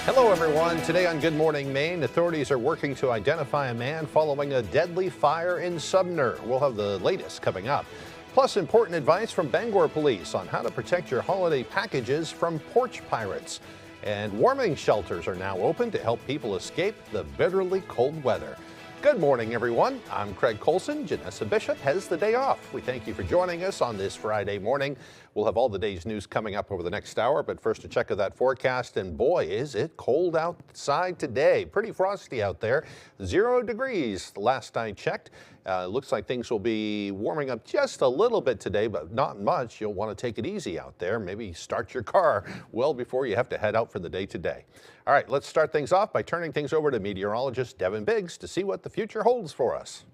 Hello, everyone. Today on Good Morning Maine, authorities are working to identify a man following a deadly fire in Sumner. We'll have the latest coming up. Plus, important advice from Bangor police on how to protect your holiday packages from porch pirates. And warming shelters are now open to help people escape the bitterly cold weather. Good morning, everyone. I'm Craig Colson. Janessa Bishop has the day off. We thank you for joining us on this Friday morning. We'll have all the day's news coming up over the next hour, but first a check of that forecast, and boy, is it cold outside today. Pretty frosty out there. 0 degrees the last I checked. Looks like things will be warming up just a little bit today, but not much. You'll want to take it easy out there. Maybe start your car well before you have to head out for the day today. All right, let's start things off by turning things over to meteorologist Devin Biggs to see what the future holds for us.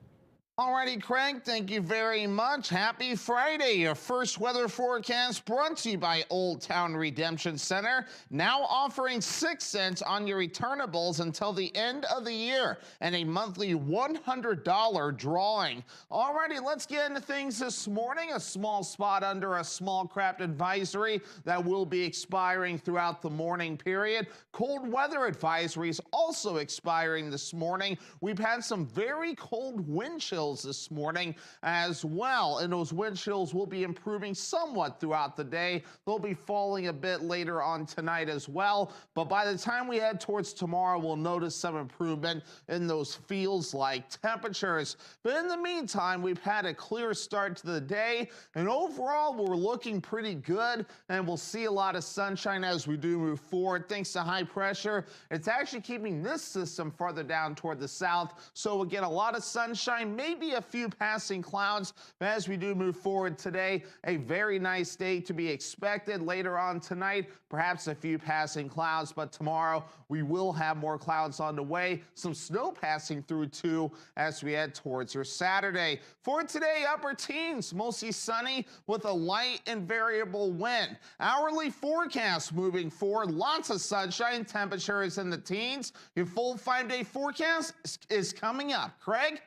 Alrighty, Craig, thank you very much. Happy Friday. Your first weather forecast brought to you by Old Town Redemption Center, now offering 6 cents on your returnables until the end of the year and a monthly $100 drawing. Alrighty, let's get into things this morning. A small spot under a small craft advisory that will be expiring throughout the morning period. Cold weather advisories also expiring this morning. We've had some very cold wind chills this morning as well, and those wind chills will be improving somewhat throughout the day. They'll be falling a bit later on tonight as well, but by the time we head towards tomorrow, we'll notice some improvement in those feels-like temperatures. But in the meantime, we've had a clear start to the day, and overall we're looking pretty good, and we'll see a lot of sunshine as we do move forward. Thanks to high pressure, it's actually keeping this system farther down toward the south, so we'll get a lot of sunshine, maybe a few passing clouds. But as we do move forward today, a very nice day to be expected. Later on tonight, perhaps a few passing clouds, but tomorrow we will have more clouds on the way. Some snow passing through too as we head towards your Saturday. For today, upper teens, mostly sunny with a light and variable wind. Hourly forecast moving forward, lots of sunshine, temperatures in the teens. Your full 5-day forecast is coming up. Craig?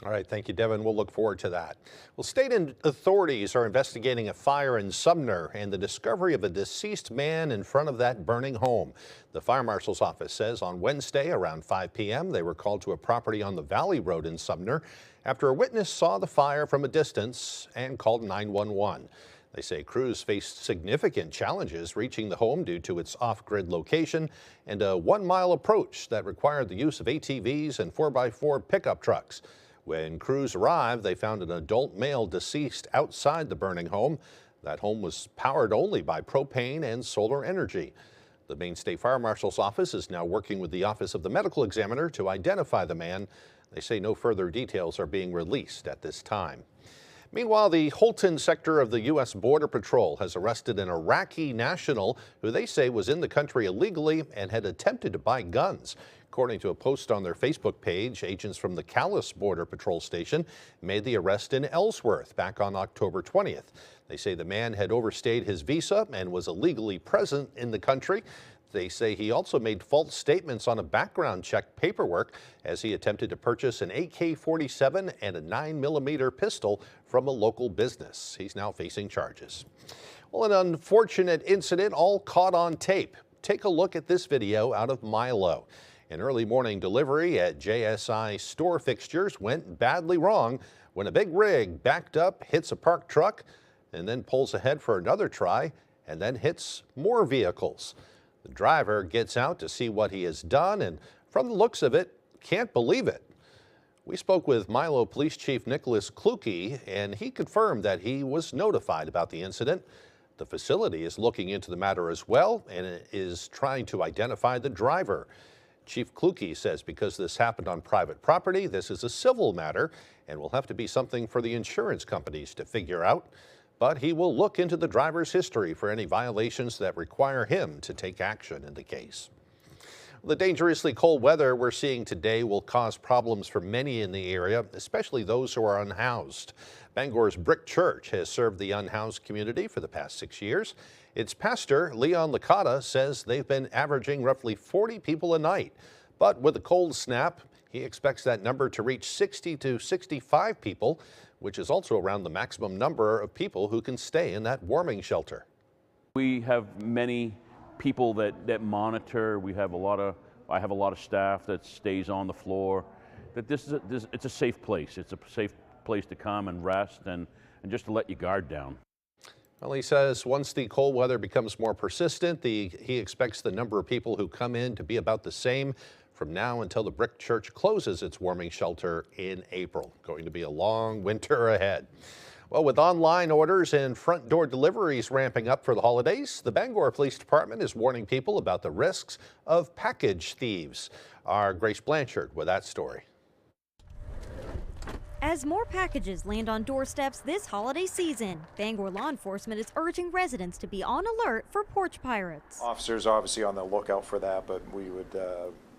All right, thank you, Devin. We'll look forward to that. Well, state authorities are investigating a fire in Sumner and the discovery of a deceased man in front of that burning home. The fire marshal's office says on Wednesday around 5 p.m. they were called to a property on the Valley Road in Sumner after a witness saw the fire from a distance and called 911. They say crews faced significant challenges reaching the home due to its off-grid location and a 1-mile approach that required the use of ATVs and 4x4 pickup trucks. When crews arrived, they found an adult male deceased outside the burning home. That home was powered only by propane and solar energy. The Maine State Fire Marshal's office is now working with the Office of the Medical Examiner to identify the man. They say no further details are being released at this time. Meanwhile, the Holton sector of the U.S. Border Patrol has arrested an Iraqi national who they say was in the country illegally and had attempted to buy guns. According to a post on their Facebook page, agents from the Calais Border Patrol Station made the arrest in Ellsworth back on October 20th. They say the man had overstayed his visa and was illegally present in the country. They say he also made false statements on a background check paperwork as he attempted to purchase an AK-47 and a 9mm pistol from a local business. He's now facing charges. Well, an unfortunate incident all caught on tape. Take a look at this video out of Milo. An early morning delivery at JSI store fixtures went badly wrong when a big rig backed up, hits a parked truck, and then pulls ahead for another try and then hits more vehicles. The driver gets out to see what he has done and from the looks of it, can't believe it. We spoke with Milo Police Chief Nicholas Kluge and he confirmed that he was notified about the incident. The facility is looking into the matter as well and is trying to identify the driver. Chief Kluge says because this happened on private property, this is a civil matter and will have to be something for the insurance companies to figure out. But he will look into the driver's history for any violations that require him to take action in the case. The dangerously cold weather we're seeing today will cause problems for many in the area, especially those who are unhoused. Bangor's Brick Church has served the unhoused community for the past 6 years. Its pastor, Leon Licata, says they've been averaging roughly 40 people a night. But with a cold snap, he expects that number to reach 60 to 65 people, which is also around the maximum number of people who can stay in that warming shelter. We have many people that monitor. I have a lot of staff that stays on the floor. That it's a safe place. It's a safe place to come and rest and just to let your guard down. Well, he says once the cold weather becomes more persistent, he expects the number of people who come in to be about the same from now until the Brick Church closes its warming shelter in April. Going to be a long winter ahead. Well, with online orders and front door deliveries ramping up for the holidays, the Bangor Police Department is warning people about the risks of package thieves. Our Grace Blanchard with that story. As more packages land on doorsteps this holiday season, Bangor law enforcement is urging residents to be on alert for porch pirates. Officers are obviously on the lookout for that, but we would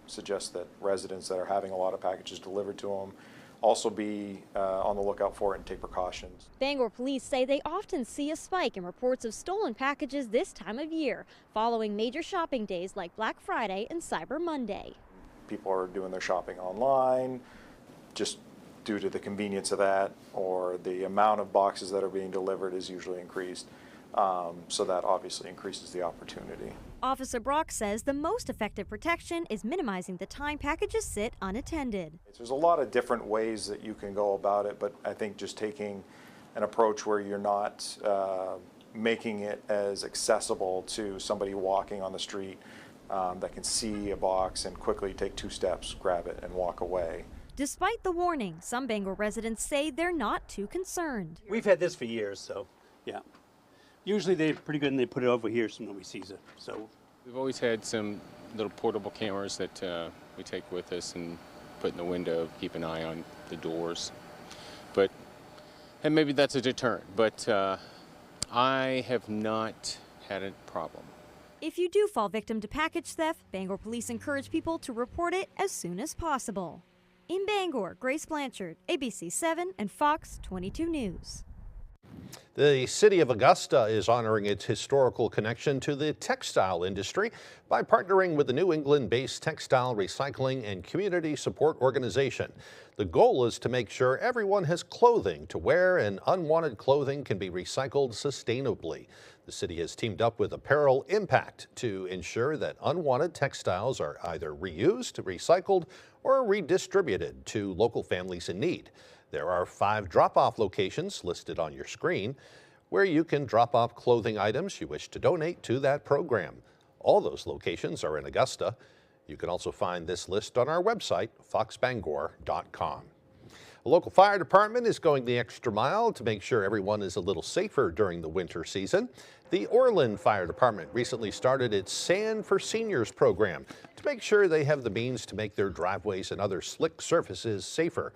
suggest that residents that are having a lot of packages delivered to them also be on the lookout for it and take precautions. Bangor police say they often see a spike in reports of stolen packages this time of year, following major shopping days like Black Friday and Cyber Monday. People are doing their shopping online, just due to the convenience of that, or the amount of boxes that are being delivered is usually increased. So that obviously increases the opportunity. Officer Brock says the most effective protection is minimizing the time packages sit unattended. There's a lot of different ways that you can go about it, but I think just taking an approach where you're not making it as accessible to somebody walking on the street that can see a box and quickly take 2 steps, grab it, and walk away. Despite the warning, some Bangor residents say they're not too concerned. We've had this for years, so yeah. Usually they're pretty good and they put it over here so nobody sees it. So we've always had some little portable cameras that we take with us and put in the window, keep an eye on the doors. And maybe that's a deterrent, but I have not had a problem. If you do fall victim to package theft, Bangor police encourage people to report it as soon as possible. In Bangor, Grace Blanchard, ABC 7 and Fox 22 News. The city of Augusta is honoring its historical connection to the textile industry by partnering with the New England-based textile recycling and community support organization. The goal is to make sure everyone has clothing to wear and unwanted clothing can be recycled sustainably. The city has teamed up with Apparel Impact to ensure that unwanted textiles are either reused, recycled, or redistributed to local families in need. There are 5 drop-off locations listed on your screen where you can drop off clothing items you wish to donate to that program. All those locations are in Augusta. You can also find this list on our website, foxbangor.com. A local fire department is going the extra mile to make sure everyone is a little safer during the winter season. The Orland Fire Department recently started its Sand for Seniors program to make sure they have the means to make their driveways and other slick surfaces safer.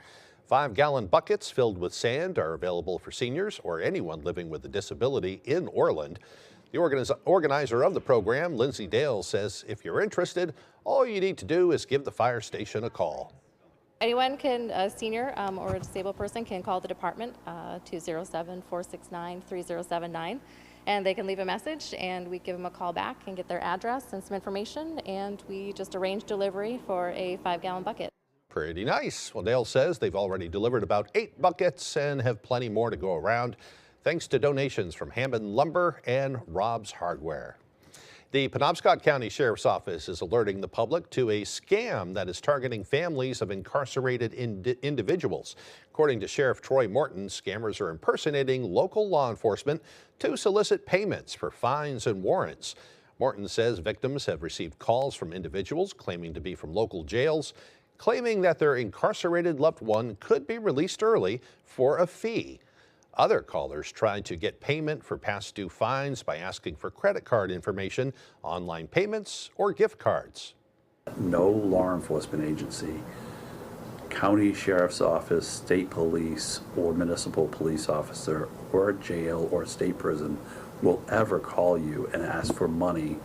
5-gallon buckets filled with sand are available for seniors or anyone living with a disability in Orland. The organizer of the program, Lindsay Dale, says if you're interested, all you need to do is give the fire station a call. Anyone can, a senior or a disabled person can call the department, 207-469-3079, and they can leave a message and we give them a call back and get their address and some information, and we just arrange delivery for a 5-gallon bucket. Pretty nice. Well, Dale says they've already delivered about 8 buckets and have plenty more to go around, thanks to donations from Hammond Lumber and Rob's Hardware. The Penobscot County Sheriff's Office is alerting the public to a scam that is targeting families of incarcerated individuals. According to Sheriff Troy Morton, scammers are impersonating local law enforcement to solicit payments for fines and warrants. Morton says victims have received calls from individuals claiming to be from local jails, claiming that their incarcerated loved one could be released early for a fee. Other callers tried to get payment for past due fines by asking for credit card information, online payments, or gift cards. No law enforcement agency, county sheriff's office, state police, or municipal police officer, or a jail or state prison will ever call you and ask for money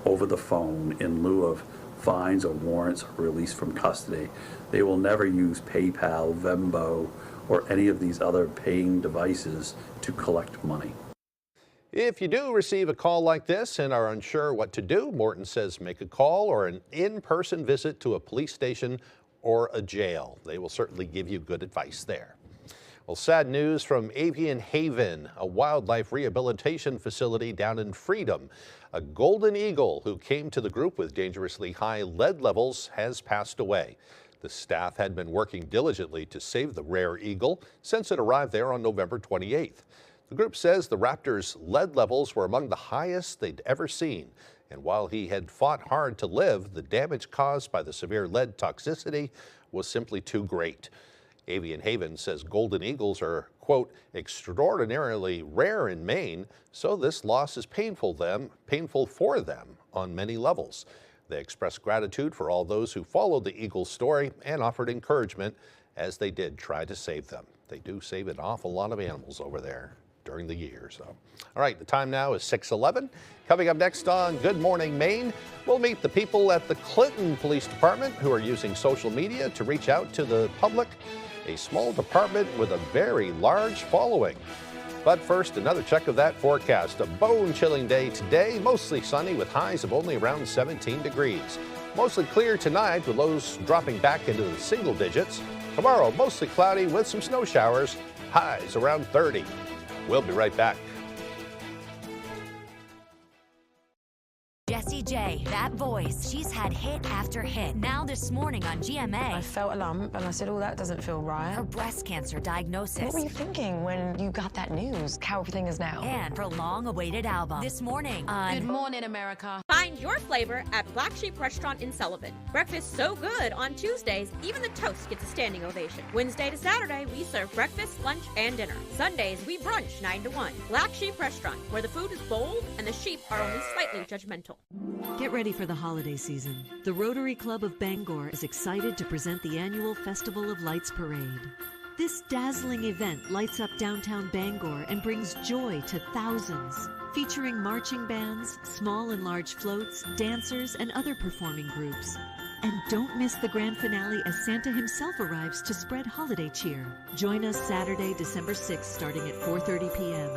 over the phone in lieu of fines or warrants or release from custody. They will never use PayPal, Venmo, or any of these other paying devices to collect money. If you do receive a call like this and are unsure what to do, Morton says make a call or an in-person visit to a police station or a jail. They will certainly give you good advice there. Well, sad news from Avian Haven, a wildlife rehabilitation facility down in Freedom. A golden eagle who came to the group with dangerously high lead levels has passed away. The staff had been working diligently to save the rare eagle since it arrived there on November 28th. The group says the raptor's lead levels were among the highest they'd ever seen. And while he had fought hard to live, the damage caused by the severe lead toxicity was simply too great. Avian Haven says golden eagles are, quote, extraordinarily rare in Maine, so this loss is painful for them on many levels. They expressed gratitude for all those who followed the eagle's story and offered encouragement as they did try to save them. They do save an awful lot of animals over there during the year. So, all right, the time now is 6:11. Coming up next on Good Morning Maine, we'll meet the people at the Clinton Police Department who are using social media to reach out to the public, a small department with a very large following. But first, another check of that forecast. A bone-chilling day today, mostly sunny with highs of only around 17 degrees. Mostly clear tonight with lows dropping back into the single digits. Tomorrow, mostly cloudy with some snow showers, highs around 30. We'll be right back. Jessie J, that voice, she's had hit after hit. Now this morning on GMA. I felt a lump and I said, oh, that doesn't feel right. Her breast cancer diagnosis. What were you thinking when you got that news? How everything is now. And her long-awaited album. This morning on Good Morning America. Find your flavor at Black Sheep Restaurant in Sullivan. Breakfast so good on Tuesdays, even the toast gets a standing ovation. Wednesday to Saturday, we serve breakfast, lunch, and dinner. Sundays, we brunch 9 to 1. Black Sheep Restaurant, where the food is bold and the sheep are only slightly judgmental. Get ready for the holiday season. The Rotary Club of Bangor is excited to present the annual Festival of Lights Parade. This dazzling event lights up downtown Bangor and brings joy to thousands, featuring marching bands, small and large floats, dancers, and other performing groups. And don't miss the grand finale as Santa himself arrives to spread holiday cheer. Join us Saturday, December 6th, starting at 4:30 p.m.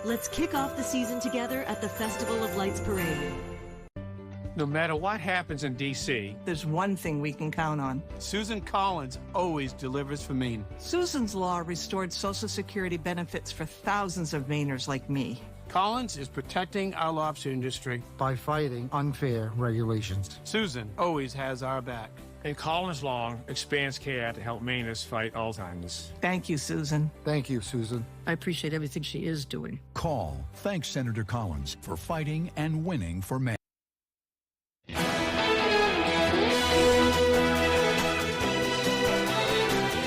Let's kick off the season together at the Festival of Lights Parade. No matter what happens in D.C., there's one thing we can count on. Susan Collins always delivers for Maine. Susan's Law restored Social Security benefits for thousands of Mainers like me. Collins is protecting our lobster industry by fighting unfair regulations. Susan always has our back. And Collins Law expands care to help Mainers fight Alzheimer's. Thank you, Susan. Thank you, Susan. I appreciate everything she is doing. Call. Thanks, Senator Collins, for fighting and winning for Maine.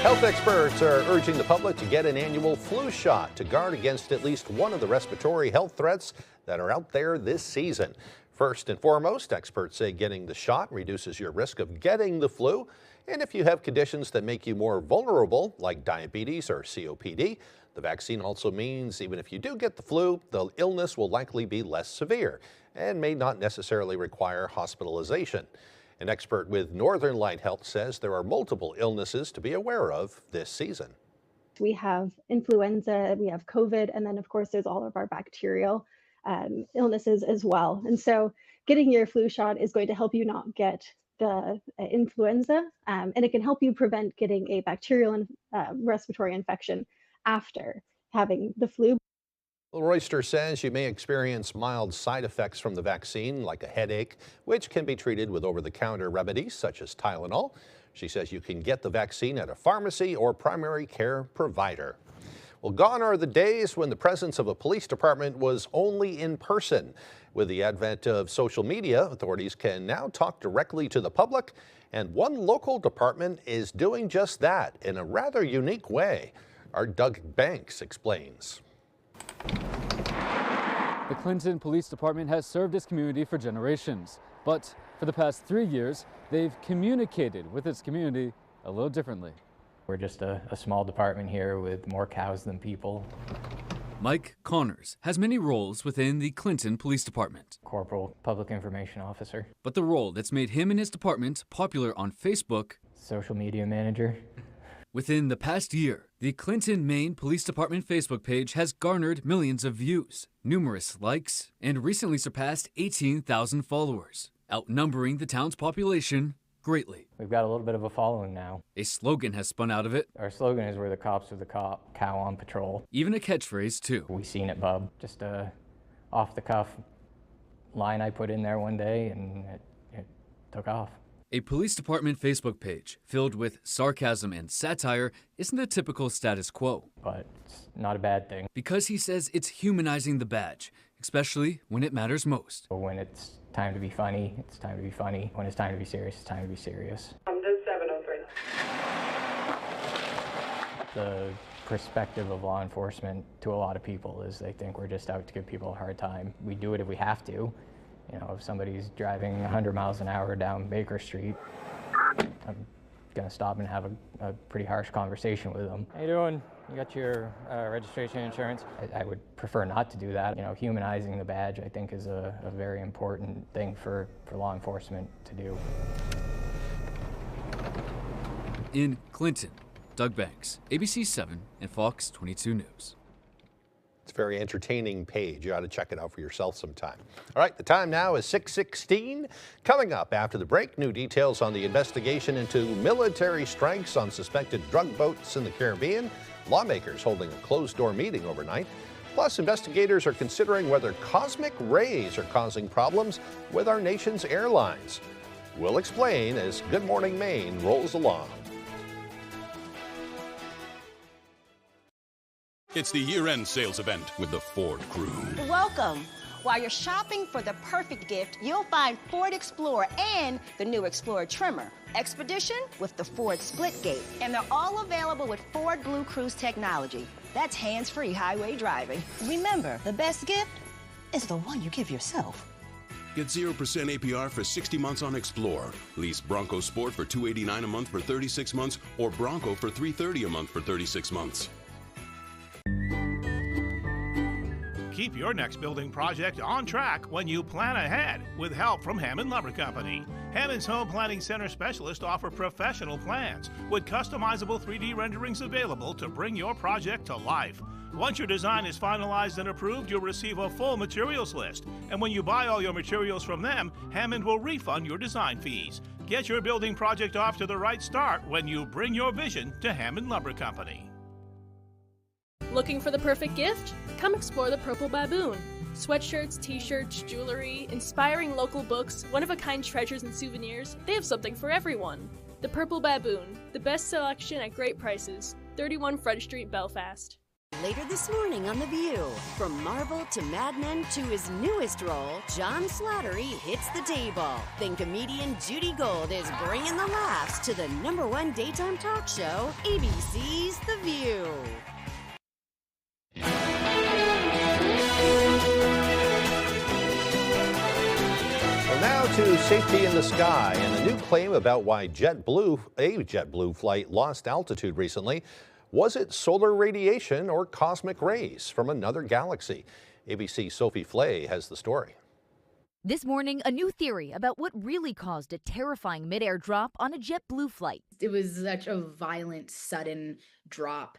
Health experts are urging the public to get an annual flu shot to guard against at least one of the respiratory health threats that are out there this season. First and foremost, experts say getting the shot reduces your risk of getting the flu. And if you have conditions that make you more vulnerable, like diabetes or COPD, the vaccine also means even if you do get the flu, the illness will likely be less severe and may not necessarily require hospitalization. An expert with Northern Light Health says there are multiple illnesses to be aware of this season. We have influenza, we have COVID, and then of course there's all of our bacterial illnesses as well. And so getting your flu shot is going to help you not get the influenza, and it can help you prevent getting a bacterial and respiratory infection after having the flu. Well, Royster says you may experience mild side effects from the vaccine, like a headache, which can be treated with over-the-counter remedies such as Tylenol. She says you can get the vaccine at a pharmacy or primary care provider. Well, gone are the days when the presence of a police department was only in person. With the advent of social media, authorities can now talk directly to the public, and one local department is doing just that in a rather unique way. Our Doug Banks explains. The Clinton Police Department has served its community for generations, but for the past 3 years, they've communicated with its community a little differently. We're just a small department here with more cows than people. Mike Connors has many roles within the Clinton Police Department. Corporal, Public Information Officer. But the role that's made him and his department popular on Facebook, Social Media Manager. Within the past year, the Clinton, Maine Police Department Facebook page has garnered millions of views, numerous likes, and recently surpassed 18,000 followers, outnumbering the town's population greatly. We've got a little bit of a following now. A slogan has spun out of it. Our slogan is "We're the cops of the cop, cow on patrol." Even a catchphrase, too. We seen it, bub. Just off the cuff line I put in there one day, and it took off. A police department Facebook page filled with sarcasm and satire isn't a typical status quo. But it's not a bad thing. Because he says it's humanizing the badge, especially when it matters most. When it's time to be funny, it's time to be funny. When it's time to be serious, it's time to be serious. I'm just 703. The perspective of law enforcement to a lot of people is they think we're just out to give people a hard time. We do it if we have to. You know, if somebody's driving 100 miles an hour down Baker Street, I'm gonna stop and have a pretty harsh conversation with them. How you doing? You got your registration insurance? I would prefer not to do that. You know, humanizing the badge, I think, is a very important thing for law enforcement to do. In Clinton, Doug Banks, ABC 7 and Fox 22 News. It's a very entertaining page. You ought to check it out for yourself sometime. All right, the time now is 6:16. Coming up after the break, new details on the investigation into military strikes on suspected drug boats in the Caribbean. Lawmakers holding a closed-door meeting overnight. Plus, investigators are considering whether cosmic rays are causing problems with our nation's airlines. We'll explain as Good Morning Maine rolls along. It's the year-end sales event with the Ford crew. Welcome. While you're shopping for the perfect gift, you'll find Ford Explorer and the new Explorer trimmer. Expedition with the Ford Splitgate. And they're all available with Ford Blue Cruise technology. That's hands-free highway driving. Remember, the best gift is the one you give yourself. Get 0% APR for 60 months on Explorer. Lease Bronco Sport for $289 a month for 36 months or Bronco for $330 a month for 36 months. Keep your next building project on track when you plan ahead with help from Hammond Lumber Company. Hammond's Home Planning Center specialists offer professional plans with customizable 3D renderings available to bring your project to life. Once your design is finalized and approved, you'll receive a full materials list. And when you buy all your materials from them, Hammond will refund your design fees. Get your building project off to the right start when you bring your vision to Hammond Lumber Company. Looking for the perfect gift? Come explore the Purple Baboon. Sweatshirts, t-shirts, jewelry, inspiring local books, one-of-a-kind treasures and souvenirs, they have something for everyone. The Purple Baboon, the best selection at great prices. 31 Front Street, Belfast. Later this morning on The View, from Marvel to Mad Men to his newest role, John Slattery hits the table. Then comedian Judy Gold is bringing the laughs to the #1 daytime talk show, ABC's The View. Now to safety in the sky and a new claim about why a JetBlue flight lost altitude recently. Was it solar radiation or cosmic rays from another galaxy? ABC's Sophie Flay has the story. This morning, a new theory about what really caused a terrifying midair drop on a JetBlue flight. It was such a violent, sudden drop.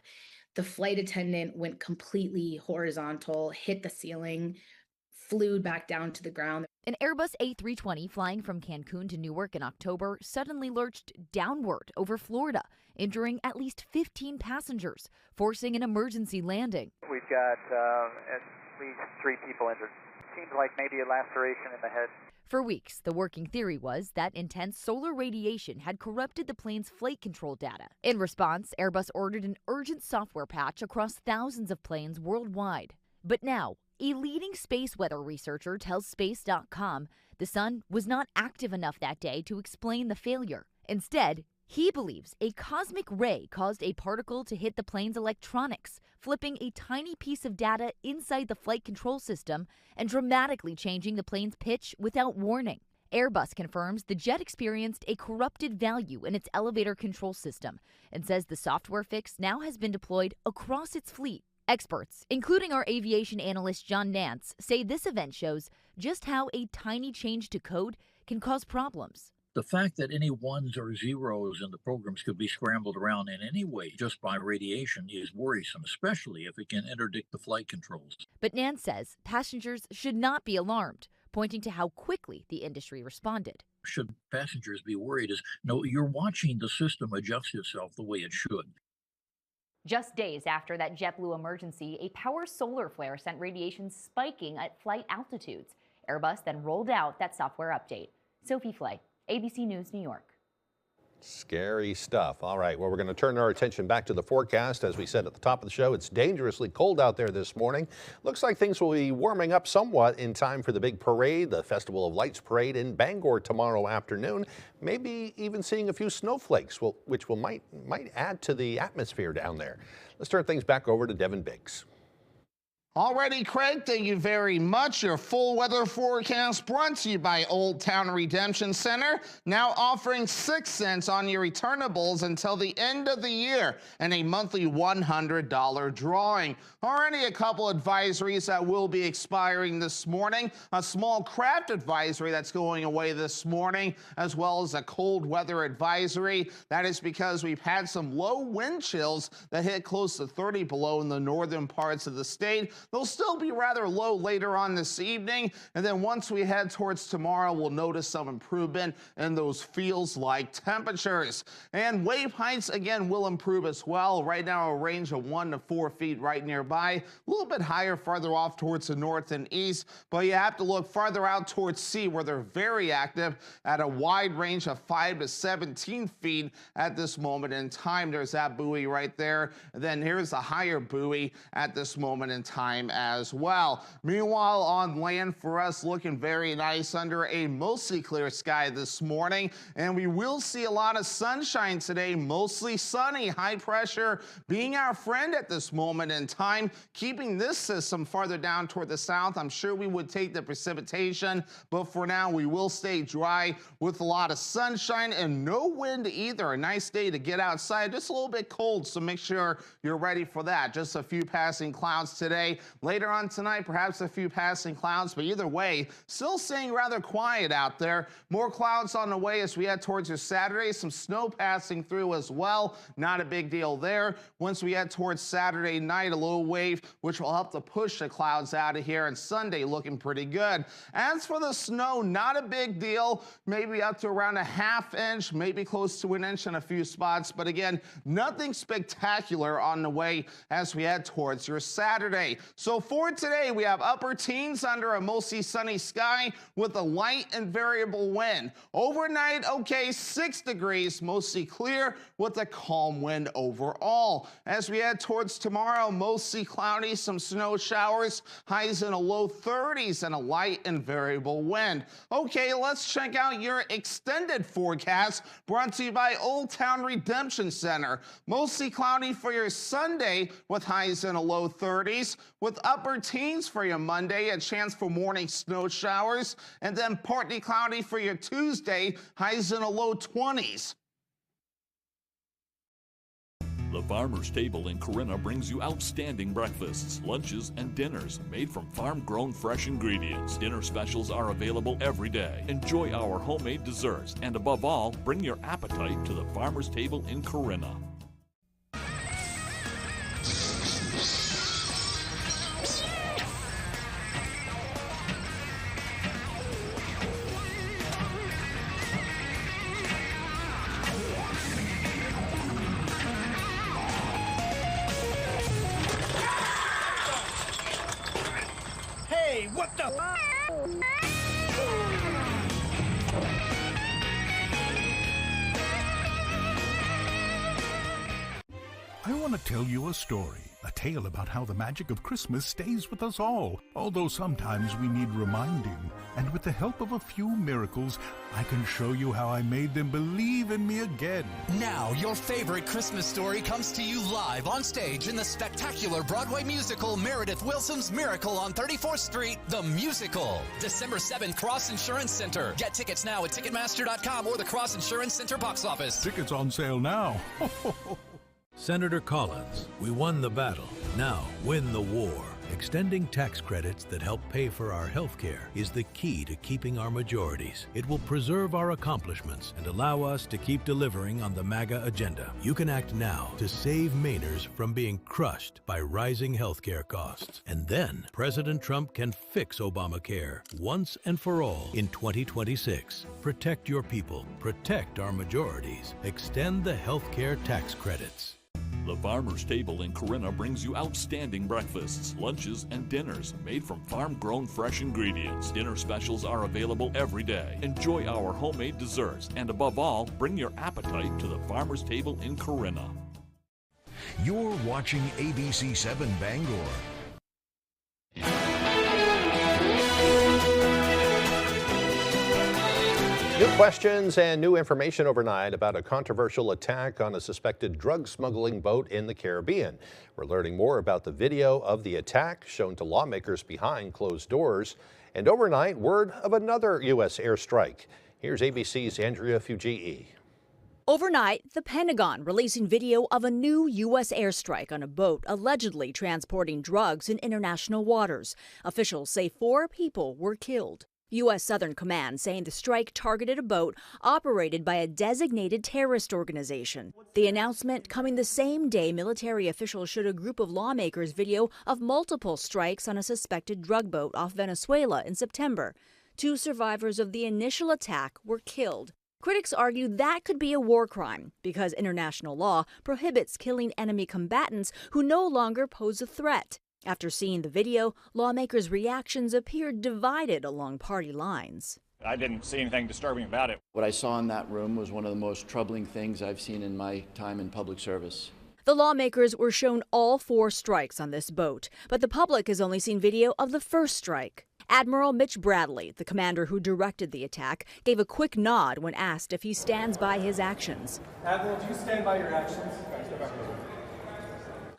The flight attendant went completely horizontal, hit the ceiling, flew back down to the ground. An Airbus A320 flying from Cancun to Newark in October suddenly lurched downward over Florida, injuring at least 15 passengers, forcing an emergency landing. We've got at least 3 people injured. Seems like maybe a laceration in the head. For weeks, the working theory was that intense solar radiation had corrupted the plane's flight control data. In response, Airbus ordered an urgent software patch across thousands of planes worldwide. But now, a leading space weather researcher tells Space.com the sun was not active enough that day to explain the failure. Instead, he believes a cosmic ray caused a particle to hit the plane's electronics, flipping a tiny piece of data inside the flight control system and dramatically changing the plane's pitch without warning. Airbus confirms the jet experienced a corrupted value in its elevator control system and says the software fix now has been deployed across its fleet. Experts, including our aviation analyst John Nance, say this event shows just how a tiny change to code can cause problems. The fact that any ones or zeros in the programs could be scrambled around in any way just by radiation is worrisome, especially if it can interdict the flight controls. But Nance says passengers should not be alarmed, pointing to how quickly the industry responded. Should passengers be worried is, no, you're watching the system adjust itself the way it should. Just days after that JetBlue emergency, a power solar flare sent radiation spiking at flight altitudes. Airbus then rolled out that software update. Sophie Flay, ABC News, New York. Scary stuff. All right, well, we're going to turn our attention back to the forecast. As we said at the top of the show, it's dangerously cold out there this morning. Looks like things will be warming up somewhat in time for the big parade, the Festival of Lights parade in Bangor tomorrow afternoon. Maybe even seeing a few snowflakes, which might add to the atmosphere down there. Let's turn things back over to Devin Biggs. Alrighty, Craig, thank you very much. Your full weather forecast brought to you by Old Town Redemption Center, now offering 6 cents on your returnables until the end of the year and a monthly $100 drawing. Already a couple advisories that will be expiring this morning. A small craft advisory that's going away this morning, as well as a cold weather advisory. That is because we've had some low wind chills that hit close to 30 below in the northern parts of the state. They'll still be rather low later on this evening, and then once we head towards tomorrow, we'll notice some improvement in those feels-like temperatures. And wave heights, again, will improve as well. Right now, a range of 1 to 4 feet right nearby. A little bit higher farther off towards the north and east, but you have to look farther out towards sea where they're very active at a wide range of 5 to 17 feet at this moment in time. There's that buoy right there. And then here's a higher buoy at this moment in time as well. Meanwhile, on land for us, looking very nice under a mostly clear sky this morning, and we will see a lot of sunshine today, mostly sunny. High pressure being our friend at this moment in time, keeping this system farther down toward the south. I'm sure we would take the precipitation, but for now we will stay dry with a lot of sunshine and no wind either. A nice day to get outside, just a little bit cold, so make sure you're ready for that. Just a few passing clouds today. Later on tonight, perhaps a few passing clouds, but either way, still staying rather quiet out there. More clouds on the way as we head towards your Saturday. Some snow passing through as well. Not a big deal there. Once we head towards Saturday night, a low wave, which will help to push the clouds out of here, and Sunday looking pretty good. As for the snow, not a big deal. Maybe up to around a ½ inch, maybe close to an inch in a few spots, but again, nothing spectacular on the way as we head towards your Saturday. So for today, we have upper teens under a mostly sunny sky with a light and variable wind. Overnight, okay, 6 degrees, mostly clear with a calm wind overall. As we head towards tomorrow, mostly cloudy, some snow showers, highs in the low 30s and a light and variable wind. Okay, let's check out your extended forecast brought to you by Old Town Redemption Center. Mostly cloudy for your Sunday with highs in the low 30s, with upper teens for your Monday, a chance for morning snow showers, and then partly cloudy for your Tuesday, highs in the low 20s. The Farmer's Table in Corinna brings you outstanding breakfasts, lunches, and dinners made from farm-grown fresh ingredients. Dinner specials are available every day. Enjoy our homemade desserts, and above all, bring your appetite to the Farmer's Table in Corinna. What the? I want to tell you a story. A tale about how the magic of Christmas stays with us all, although sometimes we need reminding. And with the help of a few miracles, I can show you how I made them believe in me again. Now, your favorite Christmas story comes to you live on stage in the spectacular Broadway musical Meredith Willson's Miracle on 34th Street, the musical. December 7th, Cross Insurance Center. Get tickets now at Ticketmaster.com or the Cross Insurance Center box office. Tickets on sale now. Senator Collins, we won the battle. Now win the war. Extending tax credits that help pay for our health care is the key to keeping our majorities. It will preserve our accomplishments and allow us to keep delivering on the MAGA agenda. You can act now to save Mainers from being crushed by rising health care costs. And then President Trump can fix Obamacare once and for all in 2026. Protect your people. Protect our majorities. Extend the health care tax credits. The Farmer's Table in Corinna brings you outstanding breakfasts, lunches, and dinners made from farm-grown fresh ingredients. Dinner specials are available every day. Enjoy our homemade desserts, and above all, bring your appetite to the Farmer's Table in Corinna. You're watching ABC 7 Bangor. New questions and new information overnight about a controversial attack on a suspected drug smuggling boat in the Caribbean. We're learning more about the video of the attack shown to lawmakers behind closed doors. And overnight, word of another U.S. airstrike. Here's ABC's Andrea Fugii. Overnight, the Pentagon releasing video of a new U.S. airstrike on a boat allegedly transporting drugs in international waters. Officials say 4 people were killed. U.S. Southern Command saying the strike targeted a boat operated by a designated terrorist organization. The announcement coming the same day military officials showed a group of lawmakers video of multiple strikes on a suspected drug boat off Venezuela in September. 2 survivors of the initial attack were killed. Critics argue that could be a war crime because international law prohibits killing enemy combatants who no longer pose a threat. After seeing the video, lawmakers' reactions appeared divided along party lines. I didn't see anything disturbing about it. What I saw in that room was one of the most troubling things I've seen in my time in public service. The lawmakers were shown all 4 strikes on this boat, but the public has only seen video of the first strike. Admiral Mitch Bradley, the commander who directed the attack, gave a quick nod when asked if he stands by his actions. Admiral, do you stand by your actions?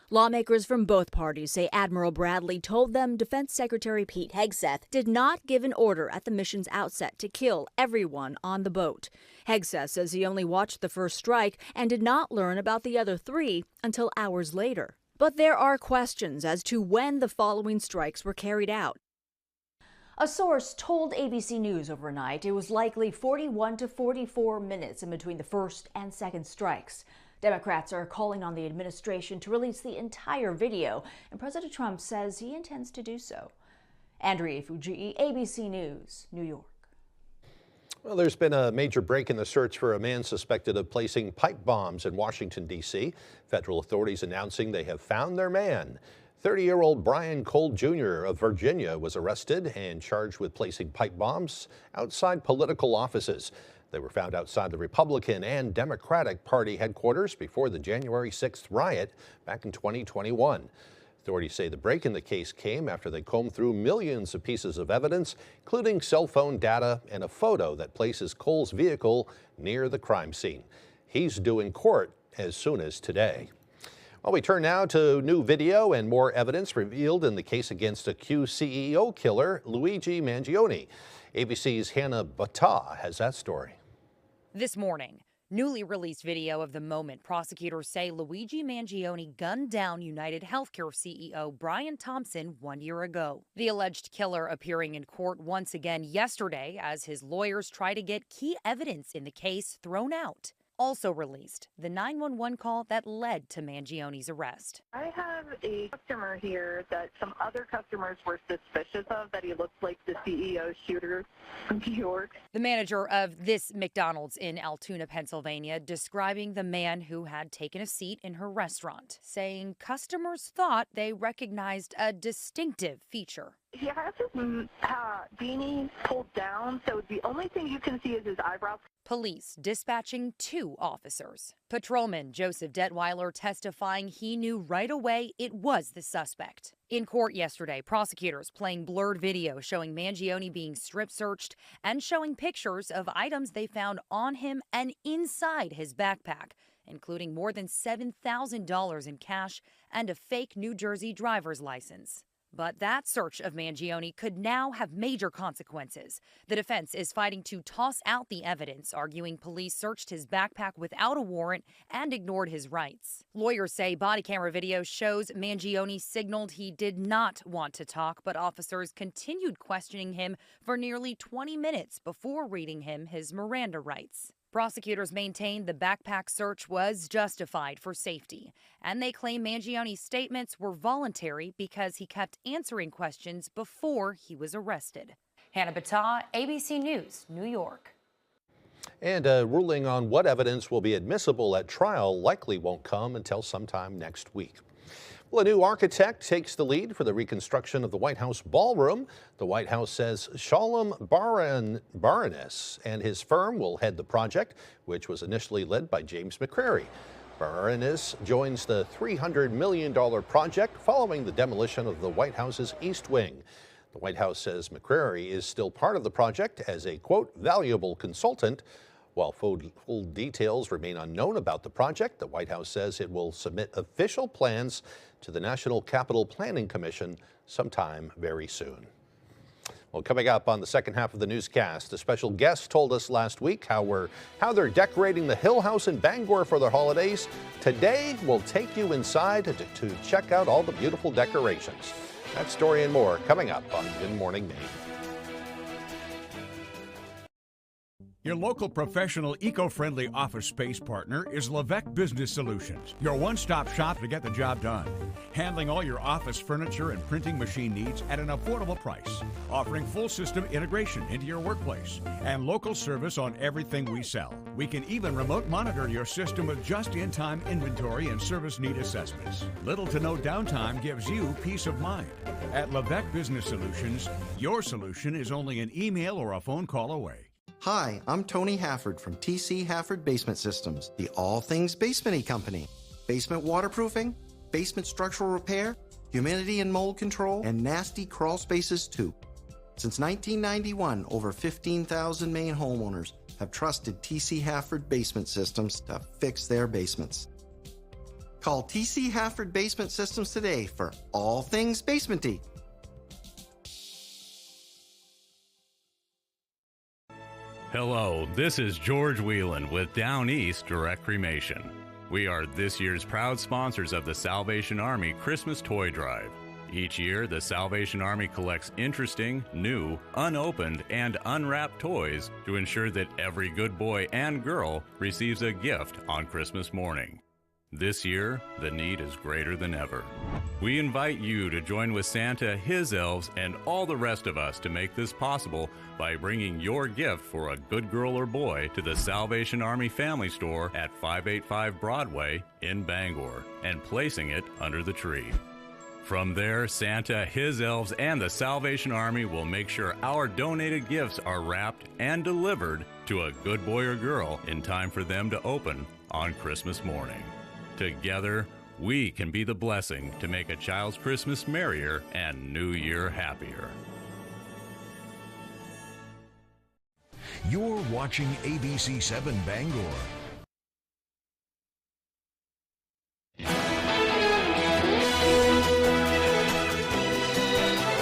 Lawmakers from both parties say Admiral Bradley told them Defense Secretary Pete Hegseth did not give an order at the mission's outset to kill everyone on the boat. Hegseth says he only watched the first strike and did not learn about the other 3 until hours later. But there are questions as to when the following strikes were carried out. A source told ABC News overnight it was likely 41 to 44 minutes in between the first and second strikes. Democrats are calling on the administration to release the entire video, and President Trump says he intends to do so. Andrea Fugii, ABC News, New York. Well, there's been a major break in the search for a man suspected of placing pipe bombs in Washington, D.C. Federal authorities announcing they have found their man. 30-year-old Brian Cole Jr. of Virginia was arrested and charged with placing pipe bombs outside political offices. They were found outside the Republican and Democratic Party headquarters before the January 6th riot back in 2021. Authorities say the break in the case came after they combed through millions of pieces of evidence, including cell phone data and a photo that places Cole's vehicle near the crime scene. He's due in court as soon as today. Well, we turn now to new video and more evidence revealed in the case against accused CEO killer Luigi Mangione. ABC's Hannah Battah has that story. This morning, newly released video of the moment prosecutors say Luigi Mangione gunned down United Healthcare CEO Brian Thompson 1 year ago. The alleged killer appearing in court once again yesterday as his lawyers try to get key evidence in the case thrown out. Also released, the 911 call that led to Mangione's arrest. I have a customer here that some other customers were suspicious of, that he looked like the CEO shooter from New York. The manager of this McDonald's in Altoona, Pennsylvania, describing the man who had taken a seat in her restaurant, saying customers thought they recognized a distinctive feature. He has his beanie pulled down, so the only thing you can see is his eyebrows. Police dispatching 2 officers. Patrolman Joseph Detweiler testifying he knew right away it was the suspect. In court yesterday, prosecutors playing blurred video showing Mangione being strip searched and showing pictures of items they found on him and inside his backpack, including more than $7,000 in cash and a fake New Jersey driver's license. But that search of Mangione could now have major consequences. The defense is fighting to toss out the evidence, arguing police searched his backpack without a warrant and ignored his rights. Lawyers say body camera video shows Mangione signaled he did not want to talk, but officers continued questioning him for nearly 20 minutes before reading him his Miranda rights. Prosecutors maintain the backpack search was justified for safety, and they claim Mangione's statements were voluntary because he kept answering questions before he was arrested. Hannah Battah, ABC News, New York. And a ruling on what evidence will be admissible at trial likely won't come until sometime next week. Well, a new architect takes the lead for the reconstruction of the White House ballroom. The White House says Shalom Baranis and his firm will head the project, which was initially led by James McCrary. Baranis joins the $300 million project following the demolition of the White House's East Wing. The White House says McCrary is still part of the project as a, quote, valuable consultant. While full details remain unknown about the project, the White House says it will submit official plans to the National Capital Planning Commission sometime very soon. Well, coming up on the second half of the newscast, a special guest told us last week how they're decorating the Hill House in Bangor for their holidays. Today, we'll take you inside to check out all the beautiful decorations. That story and more coming up on Good Morning Maine. Your local professional eco-friendly office space partner is WVII Business Solutions, your one-stop shop to get the job done. Handling all your office furniture and printing machine needs at an affordable price. Offering full system integration into your workplace and local service on everything we sell. We can even remote monitor your system with just-in-time inventory and service need assessments. Little to no downtime gives you peace of mind. At WVII Business Solutions, your solution is only an email or a phone call away. Hi, I'm Tony Hafford from TC Hafford Basement Systems, the all things basement-y company. Basement waterproofing, basement structural repair, humidity and mold control, and nasty crawl spaces too. Since 1991, over 15,000 Maine homeowners have trusted TC Hafford Basement Systems to fix their basements. Call TC Hafford Basement Systems today for all things basement-y. Hello, this is George Whelan with Down East Direct Cremation. We are this year's proud sponsors of the Salvation Army Christmas Toy Drive. Each year, the Salvation Army collects interesting, new, unopened, and unwrapped toys to ensure that every good boy and girl receives a gift on Christmas morning. This year, the need is greater than ever. We invite you to join with Santa, his elves, and all the rest of us to make this possible by bringing your gift for a good girl or boy to the Salvation Army Family Store at 585 Broadway in Bangor and placing it under the tree. From there, Santa, his elves, and the Salvation Army will make sure our donated gifts are wrapped and delivered to a good boy or girl in time for them to open on Christmas morning. Together, we can be the blessing to make a child's Christmas merrier and New Year happier. You're watching ABC 7 Bangor.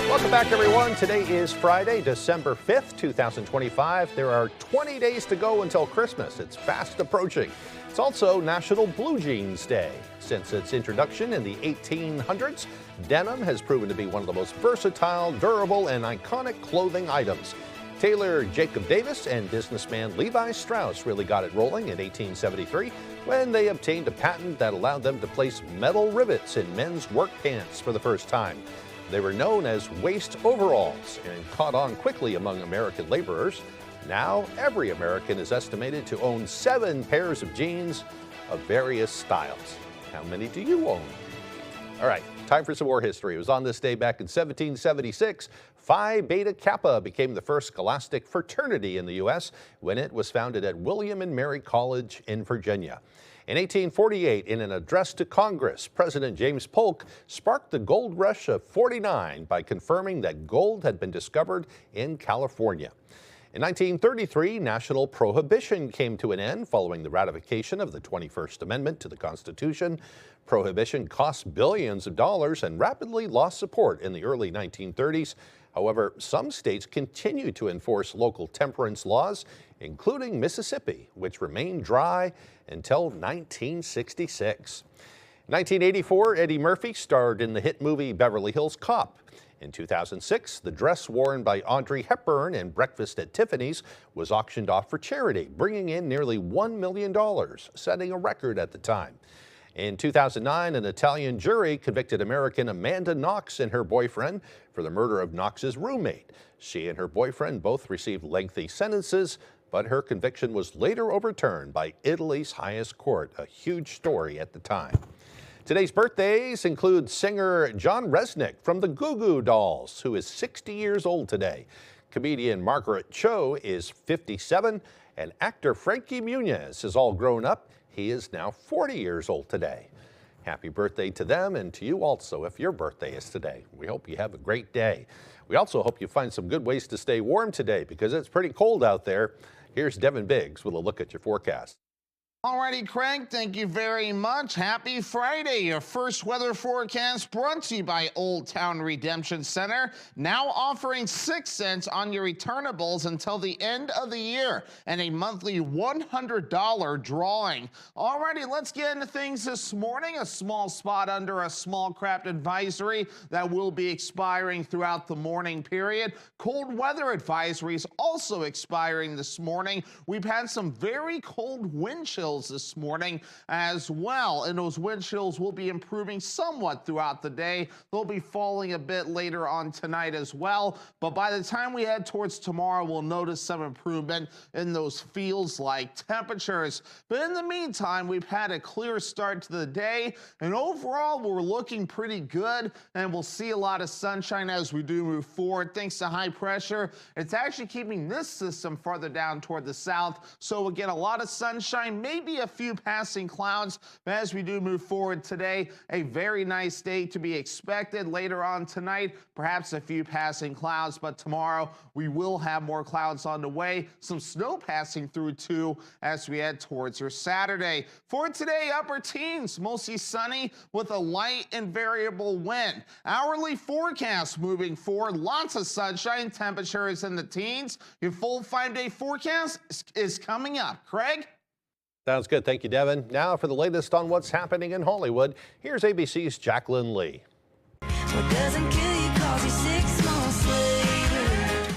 Welcome back, everyone. Today is Friday, December 5th, 2025. There are 20 days to go until Christmas. It's fast approaching. It's also National Blue Jeans Day. Since its introduction in the 1800s, denim has proven to be one of the most versatile, durable, and iconic clothing items. Tailor Jacob Davis and businessman Levi Strauss really got it rolling in 1873 when they obtained a patent that allowed them to place metal rivets in men's work pants for the first time. They were known as waist overalls and caught on quickly among American laborers. Now, every American is estimated to own 7 pairs of jeans of various styles. How many do you own? All right, time for some more history. It was on this day back in 1776, Phi Beta Kappa became the first scholastic fraternity in the U.S. when it was founded at William and Mary College in Virginia. In 1848, in an address to Congress, President James Polk sparked the gold rush of '49 by confirming that gold had been discovered in California. In 1933, national prohibition came to an end following the ratification of the 21st Amendment to the Constitution. Prohibition cost billions of dollars and rapidly lost support in the early 1930s. However, some states continued to enforce local temperance laws, including Mississippi, which remained dry until 1966. In 1984, Eddie Murphy starred in the hit movie Beverly Hills Cop. In 2006, the dress worn by Audrey Hepburn in Breakfast at Tiffany's was auctioned off for charity, bringing in nearly $1 million, setting a record at the time. In 2009, an Italian jury convicted American Amanda Knox and her boyfriend for the murder of Knox's roommate. She and her boyfriend both received lengthy sentences. but her conviction was later overturned by Italy's highest court, a huge story at the time. Today's birthdays include singer John Resnick from the Goo Goo Dolls, who is 60 years old today. Comedian Margaret Cho is 57, and actor Frankie Muniz is all grown up. He is now 40 years old today. Happy birthday to them and to you also if your birthday is today. We hope you have a great day. We also hope you find some good ways to stay warm today because it's pretty cold out there. Here's Devin Biggs with a look at your forecast. Alrighty, Craig, thank you very much. Happy Friday. Your first weather forecast brought to you by Old Town Redemption Center. Now offering 6 cents on your returnables until the end of the year and a monthly $100 drawing. Alrighty, let's get into things this morning. A small spot under a small craft advisory that will be expiring throughout the morning period. Cold weather advisories also expiring this morning. We've had some very cold wind chills this morning as well, and those wind chills will be improving somewhat throughout the day. They'll be falling a bit later on tonight as well, but by the time we head towards tomorrow, we'll notice some improvement in those feels-like temperatures. But in the meantime, we've had a clear start to the day, and overall, we're looking pretty good, and we'll see a lot of sunshine as we do move forward. Thanks to high pressure, it's actually keeping this system farther down toward the south, so we'll get a lot of sunshine, maybe a few passing clouds, but as we do move forward today, a very nice day to be expected. Later on tonight, perhaps a few passing clouds, but tomorrow we will have more clouds on the way. Some snow passing through too as we head towards your Saturday. For today, upper teens, mostly sunny with a light and variable wind. Hourly forecast moving forward, lots of sunshine, temperatures in the teens. Your full 5-day forecast is coming up. Craig? Sounds good. Thank you, Devin. Now for the latest on what's happening in Hollywood, here's ABC's Jacqueline Lee.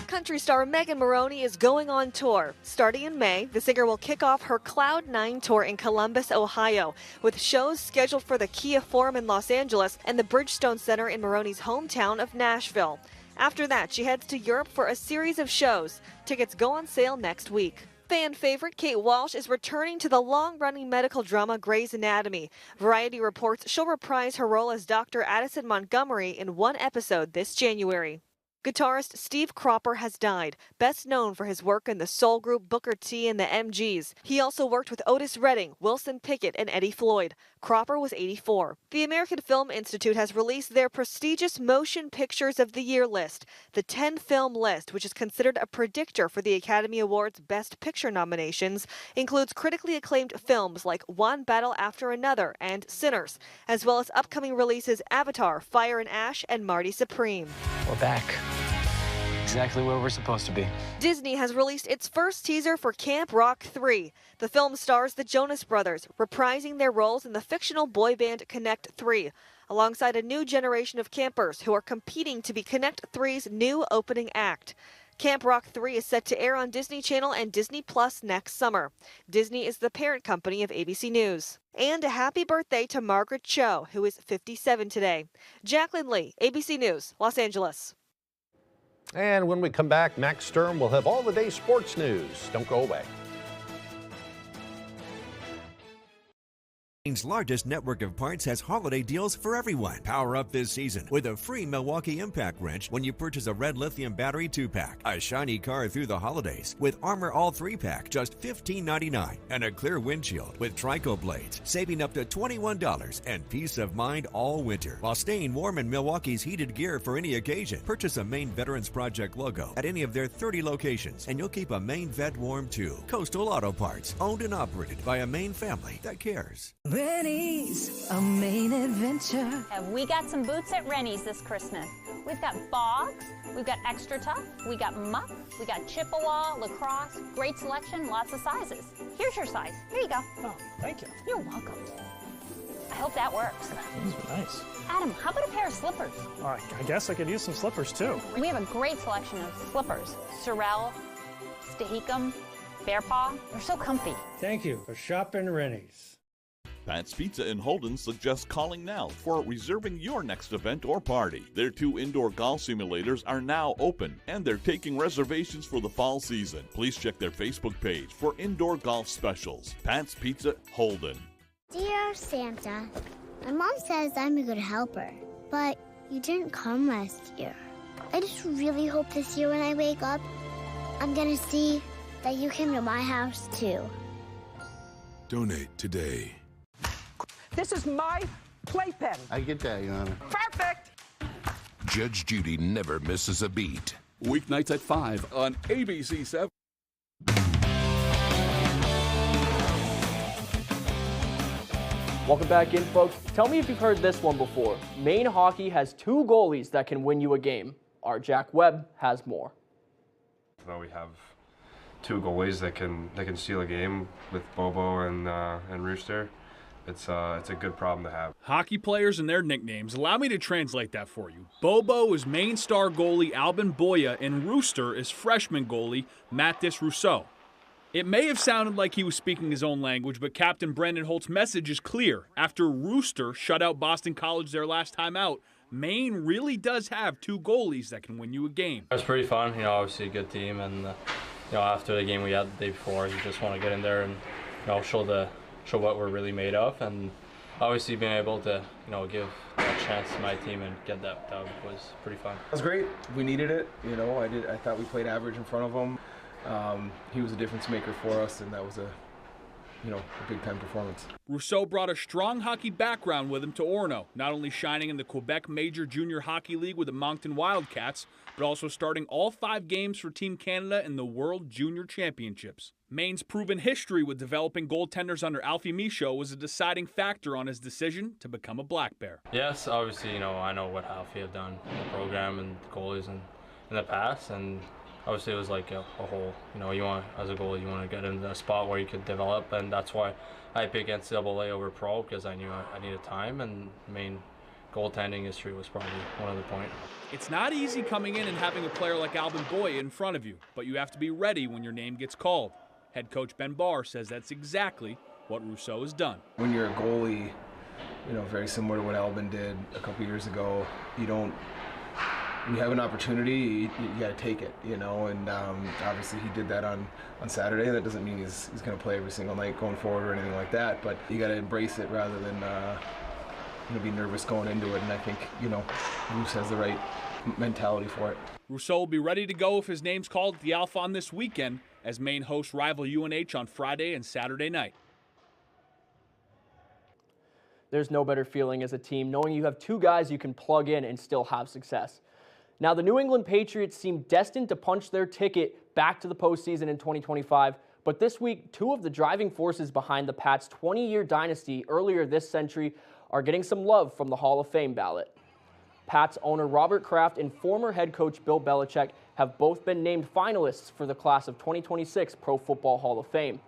Country star Megan Moroney is going on tour. Starting in May, the singer will kick off her Cloud 9 tour in Columbus, Ohio, with shows scheduled for the Kia Forum in Los Angeles and the Bridgestone Center in Moroney's hometown of Nashville. After that, she heads to Europe for a series of shows. Tickets go on sale next week. Fan favorite Kate Walsh is returning to the long-running medical drama Grey's Anatomy. Variety reports she'll reprise her role as Dr. Addison Montgomery in one episode this January. Guitarist Steve Cropper has died, best known for his work in the soul group Booker T and the MGs. He also worked with Otis Redding, Wilson Pickett, and Eddie Floyd. Cropper was 84. The American Film Institute has released their prestigious Motion Pictures of the Year list. The 10-film list, which is considered a predictor for the Academy Awards' Best Picture nominations, includes critically acclaimed films like One Battle After Another and Sinners, as well as upcoming releases Avatar, Fire and Ash, and Marty Supreme. We're back. Exactly where we're supposed to be. Disney has released its first teaser for Camp Rock 3. The film stars the Jonas Brothers, reprising their roles in the fictional boy band Connect 3, alongside a new generation of campers who are competing to be Connect 3's new opening act. Camp Rock 3 is set to air on Disney Channel and Disney Plus next summer. Disney is the parent company of ABC News. And a happy birthday to Margaret Cho, who is 57 today. Jacqueline Lee, ABC News, Los Angeles. And when we come back, Max Sturm will have all the day's sports news. Don't go away. Largest network of parts has holiday deals for everyone. Power up this season with a free Milwaukee Impact Wrench when you purchase a red lithium battery 2-pack, a shiny car through the holidays with Armor All 3-pack, just $15.99, and a clear windshield with Trico blades, saving up to $21 and peace of mind all winter while staying warm in Milwaukee's heated gear for any occasion. Purchase a Maine Veterans Project logo at any of their 30 locations, and you'll keep a Maine vet warm too. Coastal Auto Parts, owned and operated by a Maine family that cares. Rennie's, a Maine adventure. And we got some boots at Rennie's this Christmas. We've got bogs, we've got extra tough, we got muck, we got Chippewa, lacrosse, great selection, lots of sizes. Here's your size. Here you go. Oh, thank you. You're welcome. I hope that works. These are nice. Adam, how about a pair of slippers? All right, I guess I could use some slippers too. We have a great selection of slippers. Sorel, Stahicum, Bear Paw. They're so comfy. Thank you for shopping Rennie's. Pat's Pizza in Holden suggests calling now for reserving your next event or party. Their 2 indoor golf simulators are now open, and they're taking reservations for the fall season. Please check their Facebook page for indoor golf specials. Pat's Pizza, Holden. Dear Santa, my mom says I'm a good helper, but you didn't come last year. I just really hope this year when I wake up, I'm gonna see that you came to my house too. Donate today. This is my playpen. I get that, Your Honor. Perfect. Judge Judy never misses a beat. Weeknights at 5 on ABC 7. Welcome back in, folks. Tell me if you've heard this one before. Maine hockey has 2 goalies that can win you a game. Our Jack Webb has more. Well, we have 2 goalies that can steal a game with Bobo and Rooster. It's a good problem to have. Hockey players and their nicknames. Allow me to translate that for you. Bobo is Maine star goalie Albin Boya, and Rooster is freshman goalie Mattis Rousseau. It may have sounded like he was speaking his own language, but Captain Brandon Holt's message is clear. After Rooster shut out Boston College their last time out, Maine really does have 2 goalies that can win you a game. It was pretty fun, obviously a good team, and after the game we had the day before, you just want to get in there and show what we're really made of, and obviously being able to give that chance to my team and get that was pretty fun. It was great. We needed it. I thought we played average in front of him. He was a difference maker for us, and that was a big-time performance. Rousseau brought a strong hockey background with him to Orono, not only shining in the Quebec Major Junior Hockey League with the Moncton Wildcats, but also starting all 5 games for Team Canada in the World Junior Championships. Maine's proven history with developing goaltenders under Alfie Michaud was a deciding factor on his decision to become a Black Bear. Yes, obviously, I know what Alfie had done in the program and the goalies in the past, and obviously it was like a whole, as a goalie, you want to get into a spot where you could develop, and that's why I picked NCAA over pro, because I knew I needed time, and Maine goaltending history was probably one of the points. It's not easy coming in and having a player like Albin Boya in front of you, but you have to be ready when your name gets called. Head coach Ben Barr says that's exactly what Rousseau has done. When you're a goalie, very similar to what Albin did a couple years ago, when you have an opportunity, you got to take it, and obviously he did that on Saturday. That doesn't mean he's going to play every single night going forward or anything like that, but you got to embrace it rather than be nervous going into it, and I think Roos has the right mentality for it. Rousseau will be ready to go if his name's called at the Alpha on this weekend, as Maine hosts rival UNH on Friday and Saturday night. There's no better feeling as a team knowing you have 2 guys you can plug in and still have success. Now, the New England Patriots seem destined to punch their ticket back to the postseason in 2025, but this week, 2 of the driving forces behind the Pats' 20-year dynasty earlier this century are getting some love from the Hall of Fame ballot. Pats owner Robert Kraft and former head coach Bill Belichick have both been named finalists for the class of 2026 Pro Football Hall of Fame.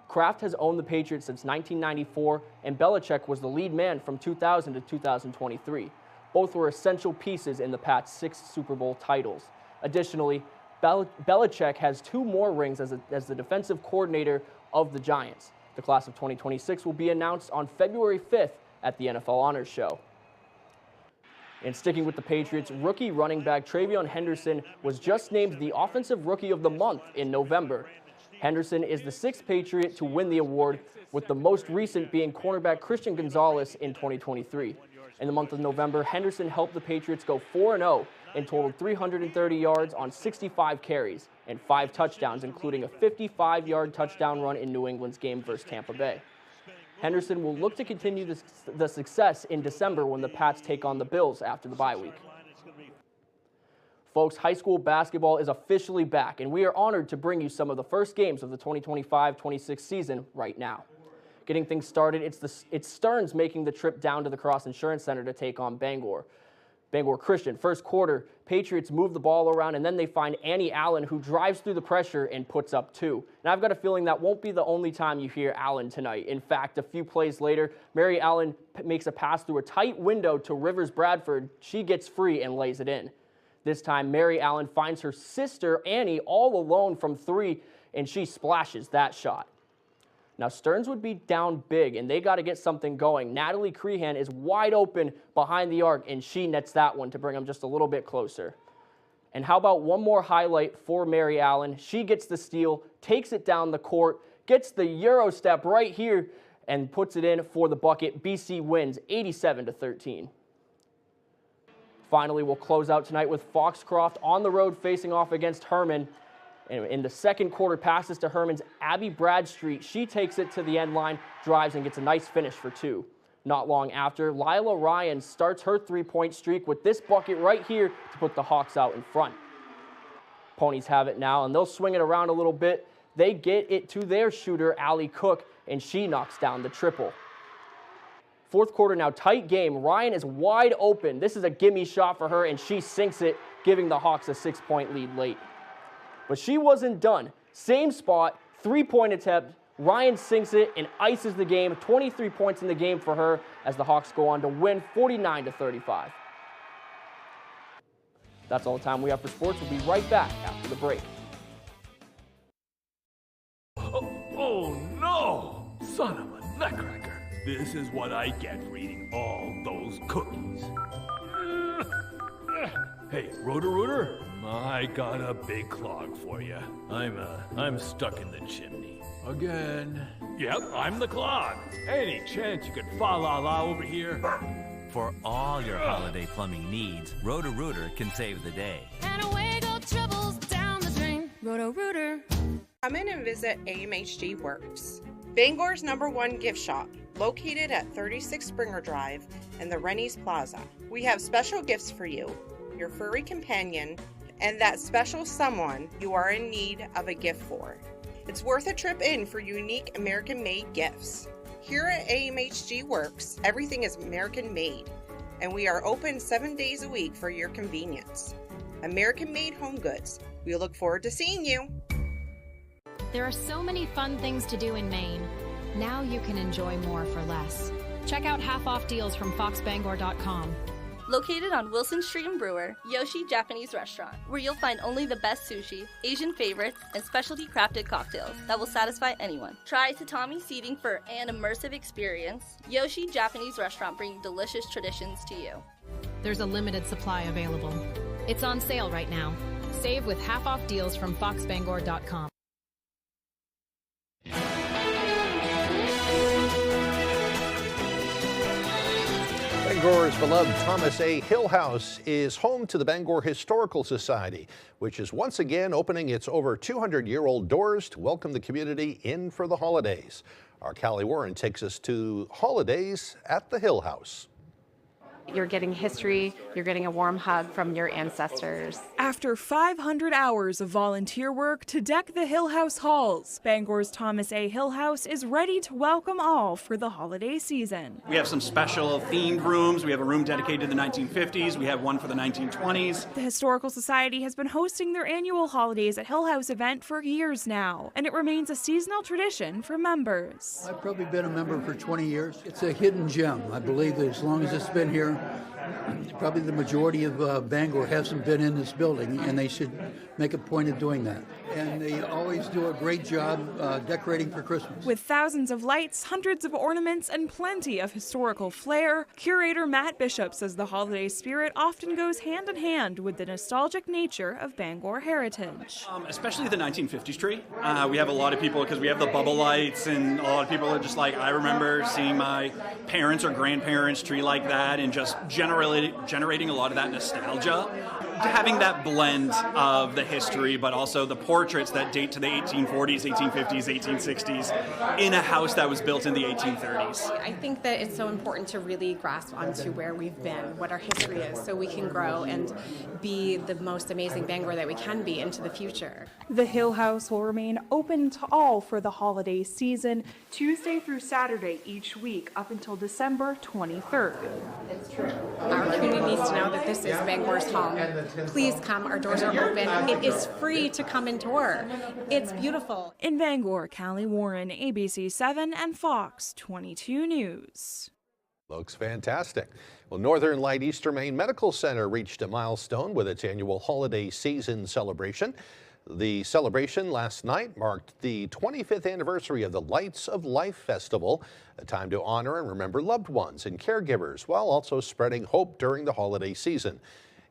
Kraft has owned the Patriots since 1994, and Belichick was the lead man from 2000 to 2023. Both were essential pieces in the Pats' 6 Super Bowl titles. Additionally, Belichick has 2 more rings as the defensive coordinator of the Giants. The class of 2026 will be announced on February 5th at the NFL Honors Show. And sticking with the Patriots, rookie running back Travion Henderson was just named the Offensive Rookie of the Month in November. Henderson is the 6th Patriot to win the award, with the most recent being cornerback Christian Gonzalez in 2023. In the month of November, Henderson helped the Patriots go 4-0 and totaled 330 yards on 65 carries and 5 touchdowns, including a 55-yard touchdown run in New England's game versus Tampa Bay. Henderson will look to continue the success in December when the Pats take on the Bills after the bye week. Folks, high school basketball is officially back, and we are honored to bring you some of the first games of the 2025-26 season right now. Getting things started, it's Stearns making the trip down to the Cross Insurance Center to take on Bangor. Bangor Christian, first quarter, Patriots move the ball around, and then they find Annie Allen, who drives through the pressure and puts up 2. And I've got a feeling that won't be the only time you hear Allen tonight. In fact, a few plays later, Mary Allen makes a pass through a tight window to Rivers Bradford. She gets free and lays it in. This time, Mary Allen finds her sister, Annie, all alone from 3, and she splashes that shot. Now Stearns would be down big, and they got to get something going. Natalie Crehan is wide open behind the arc, and she nets that one to bring them just a little bit closer. And how about one more highlight for Mary Allen? She gets the steal, takes it down the court, gets the Euro step right here, and puts it in for the bucket. BC wins 87-13. Finally, we'll close out tonight with Foxcroft on the road facing off against Herman. And in the second quarter, passes to Herman's Abby Bradstreet. She takes it to the end line, drives, and gets a nice finish for 2. Not long after, Lila Ryan starts her three-point streak with this bucket right here to put the Hawks out in front. Ponies have it now, and they'll swing it around a little bit. They get it to their shooter, Allie Cook, and she knocks down the triple. Fourth quarter now, tight game. Ryan is wide open. This is a gimme shot for her, and she sinks it, giving the Hawks a 6-point lead late. But she wasn't done. Same spot, three-point attempt. Ryan sinks it and ices the game. 23 points in the game for her as the Hawks go on to win 49-35. That's all the time we have for sports. We'll be right back after the break. Oh no! Son of a nutcracker. This is what I get for eating all those cookies. Hey, Rotor, I got a big clog for you. I'm stuck in the chimney. Again. Yep, I'm the clog. Any chance you could fa-la-la over here? For all your holiday plumbing needs, Roto-Rooter can save the day. And away go troubles down the drain. Roto-Rooter. Come in and visit AMHG Works, Bangor's #1 gift shop, located at 36 Springer Drive and the Rennie's Plaza. We have special gifts for you, your furry companion, and that special someone you are in need of a gift for. It's worth a trip in for unique American-made gifts. Here at AMHG Works, everything is American-made, and we are open 7 days a week for your convenience. American-made home goods. We look forward to seeing you. There are so many fun things to do in Maine. Now you can enjoy more for less. Check out half-off deals from foxbangor.com. Located on Wilson Street in Brewer, Yoshi Japanese Restaurant, where you'll find only the best sushi, Asian favorites, and specialty crafted cocktails that will satisfy anyone. Try tatami seating for an immersive experience. Yoshi Japanese Restaurant, bringing delicious traditions to you. There's a limited supply available. It's on sale right now. Save with half-off deals from foxbangor.com. Bangor's beloved Thomas A. Hill House is home to the Bangor Historical Society, which is once again opening its over 200-year-old doors to welcome the community in for the holidays. Our Callie Warren takes us to holidays at the Hill House. You're getting history, you're getting a warm hug from your ancestors. After 500 hours of volunteer work to deck the Hill House halls, Bangor's Thomas A. Hill House is ready to welcome all for the holiday season. We have some special themed rooms. We have a room dedicated to the 1950s. We have one for the 1920s. The Historical Society has been hosting their annual Holidays at Hill House event for years now, and it remains a seasonal tradition for members. I've probably been a member for 20 years. It's a hidden gem. I believe that as long as it's been here, probably the majority of Bangor hasn't been in this building, and they should make a point of doing that. And they always do a great job decorating for Christmas. With thousands of lights, hundreds of ornaments, and plenty of historical flair, curator Matt Bishop says the holiday spirit often goes hand in hand with the nostalgic nature of Bangor heritage. Especially the 1950s tree. We have a lot of people, because we have the bubble lights, and a lot of people are just like, I remember seeing my parents' or grandparents' tree like that, and just generating a lot of that nostalgia. Having that blend of the history, but also the portraits that date to the 1840s, 1850s, 1860s in a house that was built in the 1830s. I think that it's so important to really grasp onto where we've been, what our history is, so we can grow and be the most amazing Bangor that we can be into the future. The Hill House will remain open to all for the holiday season, Tuesday through Saturday each week up until December 23rd. It's true. Our community needs to know that this is Bangor's home. Please come, our doors are open. It is free to come and tour. It's beautiful. In Bangor, Callie Warren, ABC 7 and Fox 22 News. Looks fantastic. Well, Northern Light Eastern Maine Medical Center reached a milestone with its annual holiday season celebration. The celebration last night marked the 25th anniversary of the Lights of Life Festival, a time to honor and remember loved ones and caregivers while also spreading hope during the holiday season.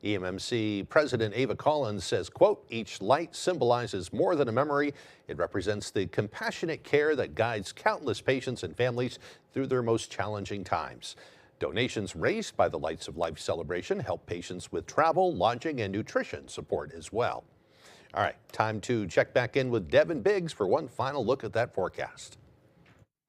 EMMC President Ava Collins says, quote, "Each light symbolizes more than a memory. It represents the compassionate care that guides countless patients and families through their most challenging times." Donations raised by the Lights of Life celebration help patients with travel, lodging, and nutrition support as well. All right, time to check back in with Devin Biggs for one final look at that forecast.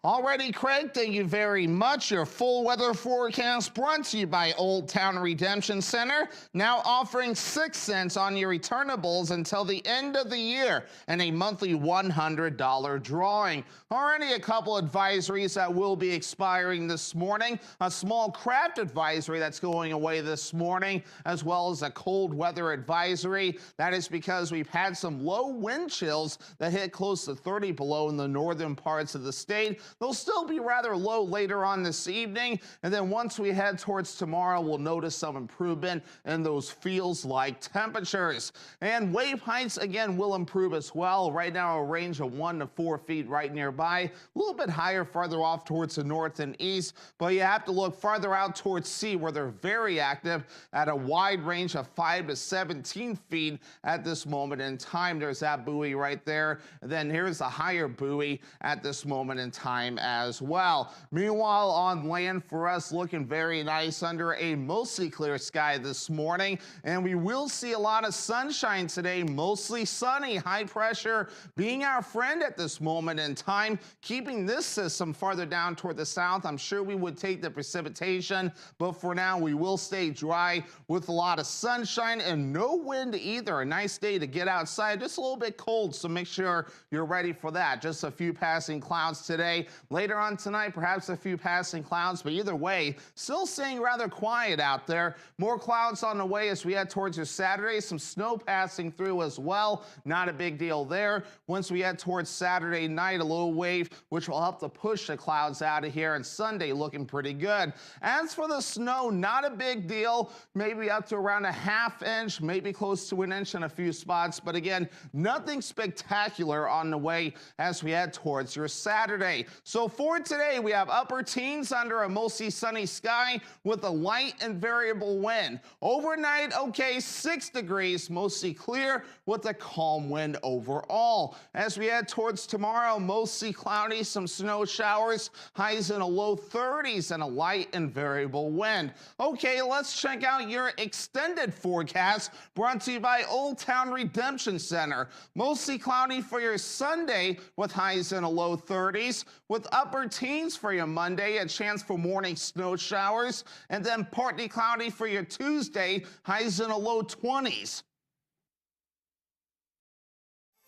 Alrighty, Craig, thank you very much. Your full weather forecast brought to you by Old Town Redemption Center, now offering 6 cents on your returnables until the end of the year and a monthly $100 drawing. Already a couple advisories that will be expiring this morning. A small craft advisory that's going away this morning, as well as a cold weather advisory. That is because we've had some low wind chills that hit close to 30 below in the northern parts of the state. They'll still be rather low later on this evening, and then once we head towards tomorrow, we'll notice some improvement in those feels-like temperatures. And wave heights, again, will improve as well. Right now, a range of 1 to 4 feet right nearby. A little bit higher farther off towards the north and east, but you have to look farther out towards sea where they're very active at a wide range of 5 to 17 feet at this moment in time. There's that buoy right there. And then here's the higher buoy at this moment in time as well. Meanwhile, on land for us, looking very nice under a mostly clear sky this morning, and we will see a lot of sunshine today, mostly sunny. High pressure being our friend at this moment in time, keeping this system farther down toward the south. I'm sure we would take the precipitation, but for now we will stay dry with a lot of sunshine and no wind either. A nice day to get outside, just a little bit cold, so make sure you're ready for that. Just a few passing clouds today. Later on tonight, perhaps a few passing clouds, but either way, still staying rather quiet out there. More clouds on the way as we head towards your Saturday. Some snow passing through as well. Not a big deal there. Once we head towards Saturday night, a low wave, which will help to push the clouds out of here, and Sunday looking pretty good. As for the snow, not a big deal. Maybe up to around a ½ inch, maybe close to an inch in a few spots, but again, nothing spectacular on the way as we head towards your Saturday. So for today, we have upper teens under a mostly sunny sky with a light and variable wind. Overnight, okay, 6 degrees, mostly clear with a calm wind overall. As we head towards tomorrow, mostly cloudy, some snow showers, highs in the low 30s and a light and variable wind. Okay, let's check out your extended forecast brought to you by Old Town Redemption Center. Mostly cloudy for your Sunday with highs in the low 30s, with upper teens for your Monday, a chance for morning snow showers, and then partly cloudy for your Tuesday, highs in the low 20s.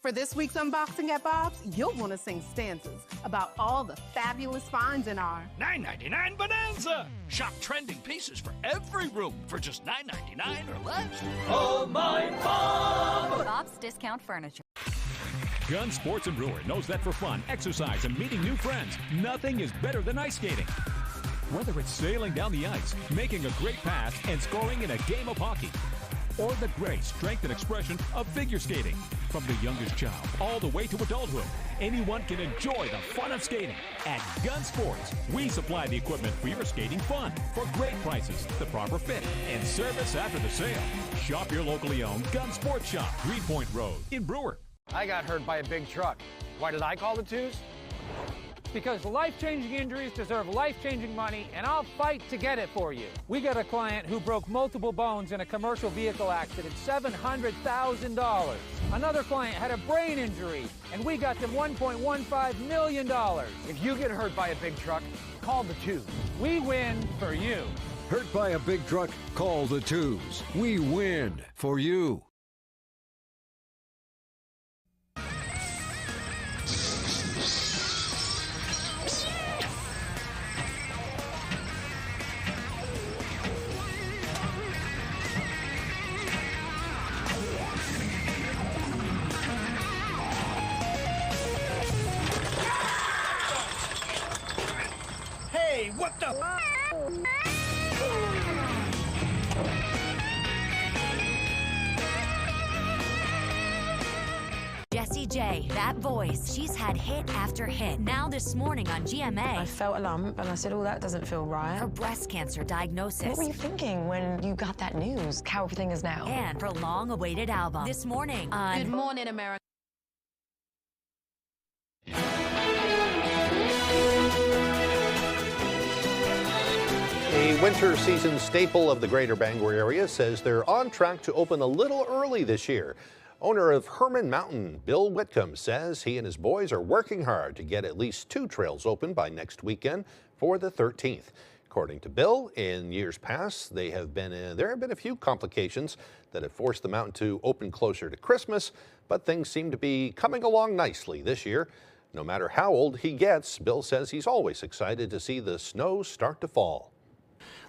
For this week's unboxing at Bob's, you'll want to sing stanzas about all the fabulous finds in our $9.99 bonanza. Shop trending pieces for every room for just $9.99 or less. Oh, my Bob! Bob's Discount Furniture. Gun Sports and Brewer knows that for fun, exercise, and meeting new friends, nothing is better than ice skating. Whether it's sailing down the ice, making a great pass, and scoring in a game of hockey, or the grace, strength, and expression of figure skating. From the youngest child all the way to adulthood, anyone can enjoy the fun of skating. At Gun Sports, we supply the equipment for your skating fun for great prices, the proper fit, and service after the sale. Shop your locally owned Gun Sports shop, Greenpoint Road in Brewer. I got hurt by a big truck. Why did I call the twos? Because life-changing injuries deserve life-changing money, and I'll fight to get it for you. We got a client who broke multiple bones in a commercial vehicle accident, $700,000. Another client had a brain injury, and we got them $1.15 million. If you get hurt by a big truck, call the twos. We win for you. Hurt by a big truck? Call the twos. We win for you. Hey, what the? J, that voice. She's had hit after hit. Now this morning on GMA. I felt a lump and I said, oh, that doesn't feel right. Her breast cancer diagnosis. What were you thinking when you got that news? How everything is now. And her long-awaited album. This morning on Good Morning America. A winter season staple of the greater Bangor area says they're on track to open a little early this year. Owner of Herman Mountain, Bill Whitcomb, says he and his boys are working hard to get at least 2 trails open by next weekend for the 13th. According to Bill, in years past, there have been a few complications that have forced the mountain to open closer to Christmas, but things seem to be coming along nicely this year. No matter how old he gets, Bill says he's always excited to see the snow start to fall.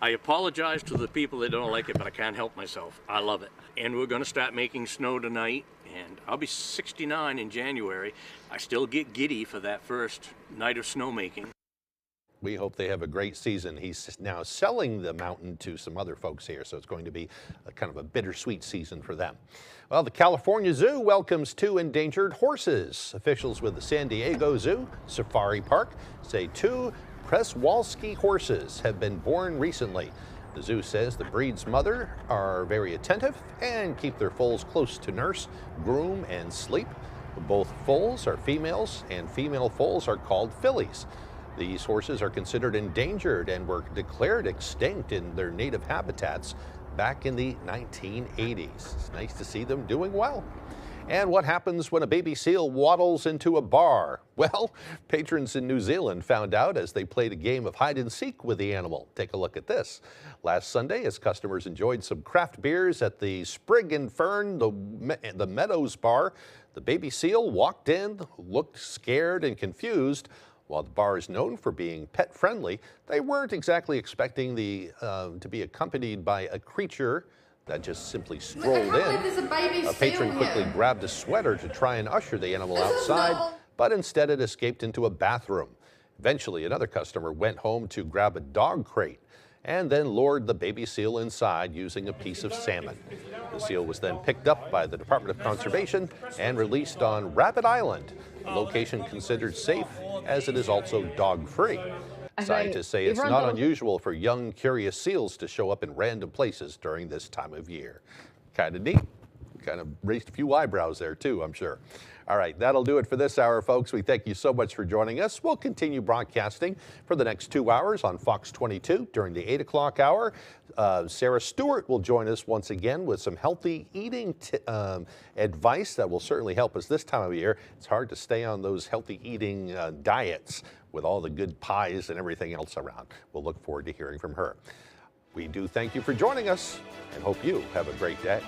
I apologize to the people that don't like it, but I can't help myself. I love it. And we're going to start making snow tonight, and I'll be 69 in January. I still get giddy for that first night of snowmaking. We hope they have a great season. He's now selling the mountain to some other folks here, so it's going to be a kind of a bittersweet season for them. Well, the California Zoo welcomes 2 endangered horses. Officials with the San Diego Zoo Safari Park say 2 Przewalski horses have been born recently. The zoo says the breed's mother are very attentive and keep their foals close to nurse, groom, and sleep. Both foals are females, and female foals are called fillies. These horses are considered endangered and were declared extinct in their native habitats back in the 1980s. It's nice to see them doing well. And what happens when a baby seal waddles into a bar? Well, patrons in New Zealand found out as they played a game of hide and seek with the animal. Take a look at this. Last Sunday, as customers enjoyed some craft beers at the Sprig and Fern, the Meadows bar, the baby seal walked in, looked scared and confused. While the bar is known for being pet-friendly, they weren't exactly expecting to be accompanied by a creature that just simply strolled in. A patron quickly grabbed a sweater to try and usher the animal outside, but instead it escaped into a bathroom. Eventually, another customer went home to grab a dog crate and then lured the baby seal inside using a piece of salmon. The seal was then picked up by the Department of Conservation and released on Rabbit Island, a location considered safe as it is also dog-free. Scientists say it's not unusual for young, curious seals to show up in random places during this time of year. Kind of neat. Kind of raised a few eyebrows there, too, I'm sure. All right, that'll do it for this hour, folks. We thank you so much for joining us. We'll continue broadcasting for the next 2 hours on Fox 22 during the 8 o'clock hour. Sarah Stewart will join us once again with some healthy eating advice that will certainly help us this time of year. It's hard to stay on those healthy eating diets with all the good pies and everything else around. We'll look forward to hearing from her. We do thank you for joining us and hope you have a great day.